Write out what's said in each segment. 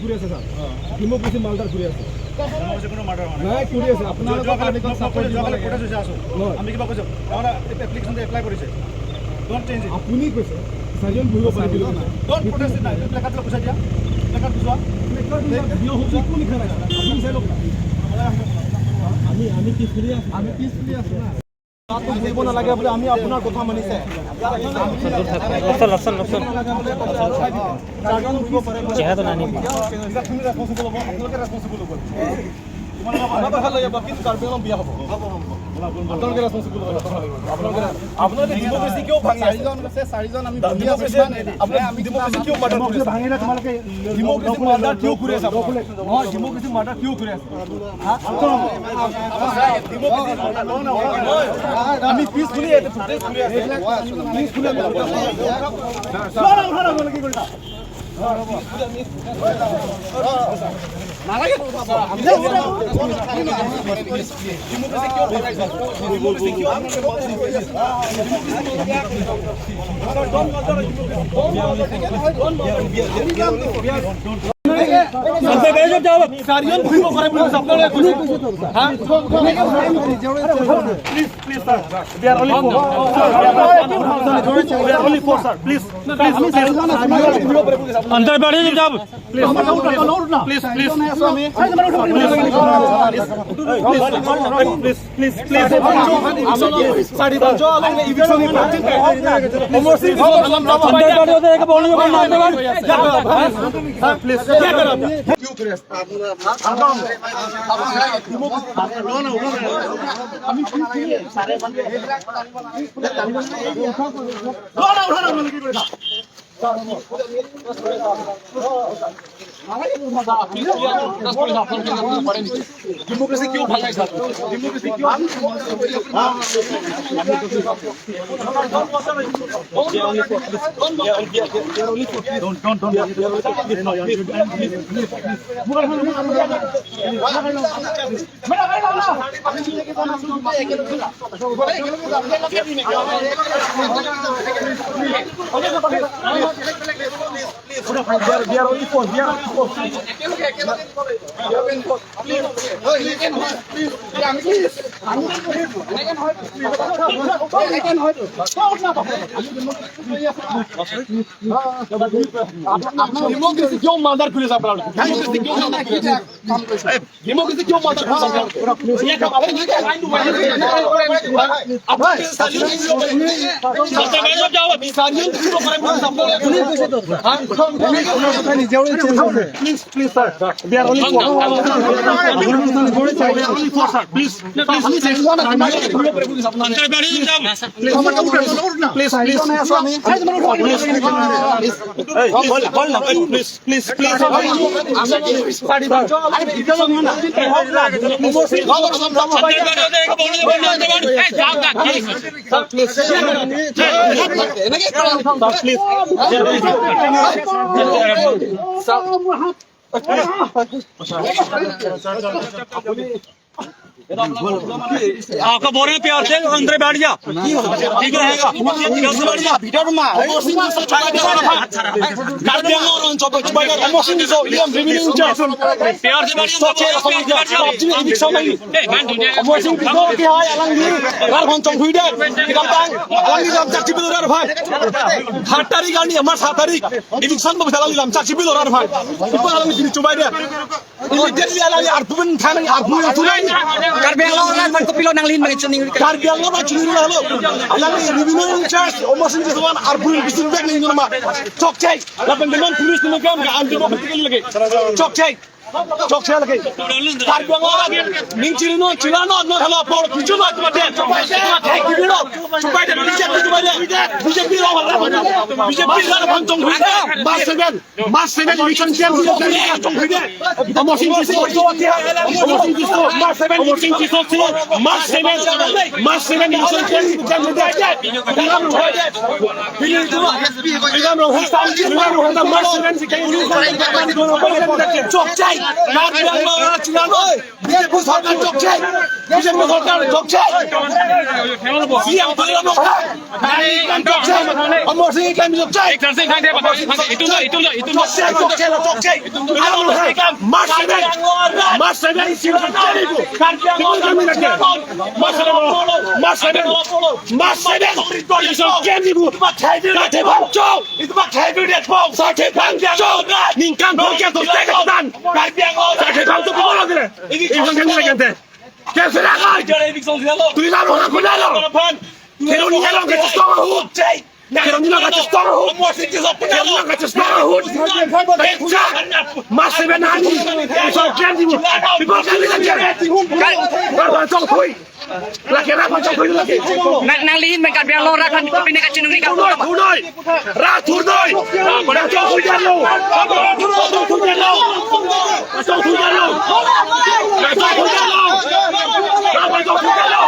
ঘুরে আছে sir democracy মালদার ঘুরে আছে ডেমোক্রেসি কোনো মার্ডার হয় না ঘুরে আছে আপনারা ফটো আসো আমি কিবা কৈছো আমরা অ্যাপ্লিকেশন এপ্লাই কৰিছে ডোন্ট চেঞ্জ ইট আপুনি কৈছে সাজন ঘুৰিব পাৰিব ডোন্ট প্ৰটেষ্ট না লেখাটো কৈছা দিয়া লেখাটো যোৱা ভিডিও হচ্ছে কোন লিখা আছে আপুনি চাই লওক আমি পিছলি আছো না ঘুৰিব নালাগে বুলি আমি আপোনাৰ কথা মানিছে চেহারা নানি আমি পিছফুলি अंदर बैठिए जब डेमोक्रेसी क्यों भागा है डेमोक्रेसी क्यों डेमोक्रेसी क्यों मालदार खुले साहब डेमोक्रेसी क्यों मालदार ये काम please please sir they are only four sir please आपका बोल रहे हैं प्यार से अंदर बैठ जा ठीक रहेगा प्यार से Pilot nang lin mention ning Chok saya lagi. Karbiang orang minciri no, cilano no kalau apa tujuh nak macam. Kiri no, cubai deh, BJP cubai deh. BJP orang BJP orang pancong hujan. Mas seven mission camp pancong hujan. Amosin kiso, amosin kiso, mas seven mission kiso, mas seven mission camp jam aja. Bilang aja. Bilang tu, bilang roh sam, bilang roh sam mas seven sikit. Chok cai. Karbiang orang cilano, BJP सरकार चौक छे BJP सरकार चौक छे เสียงปืนแล้วน้องนั่งลินกันจกเช่เอาหมดสิกันจกเช่ Iklan sing thang dia apa? Itu lo. จกเช่จกเช่แล้วจกเช่เอาหมดสิกันมาเซเว่นสิงกันเช่ดิกูที่มึงทำอะไรกันมาเซเว่นสิงกันดิกูมาเทพังโจ้สาเทพังโจ้นิ่งกันพวกแกตัวเต็กกันสาเทพังโจ้พวกเราเนี่ยอีกคนกันอะไรกันเถอะแกเสียกัน Jangan eviction sila lo. ตุยน้ำของคุณได้หรอเทโรนี่เราก็จะสตอร์ฮูดเทโรนี่เราก็จะสตอร์ฮูดเทโรนี่เราก็จะสตอร์ฮูดเฮ้ยจ้ามาเซเว่นฮันนี่สองแกนที่บุพี่บอกกันเลยนะแกเราต้องคุยลาเกราต้องคุยลาเก nang lihin mereka biar lo rakan pindah ke cenung ni kan. ทุนน้อยราทุนน้อยเราต้องคุยกันเราต้องคุยกันเราต้องคุยกันเราต้องคุยกันเราต้องคุยกันเรา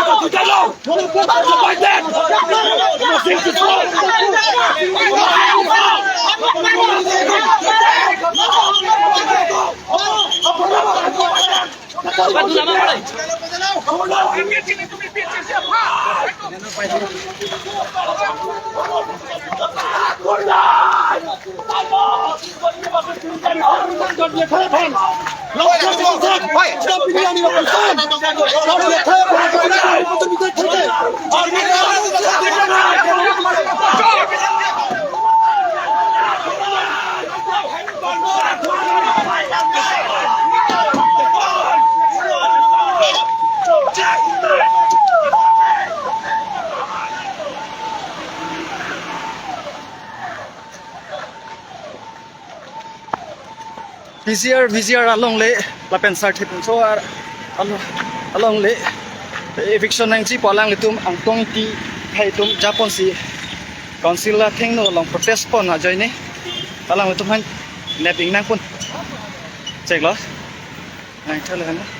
ต้องคุยกันเราจะไปเด็ดมาสิงสุด Vizier along le la pensar thip so along le eviction nang chi polang litum ang tong ti khai tum Japan si council la theng no long protest pon ha join ni alang litum han neping nang pun check lo nang thale han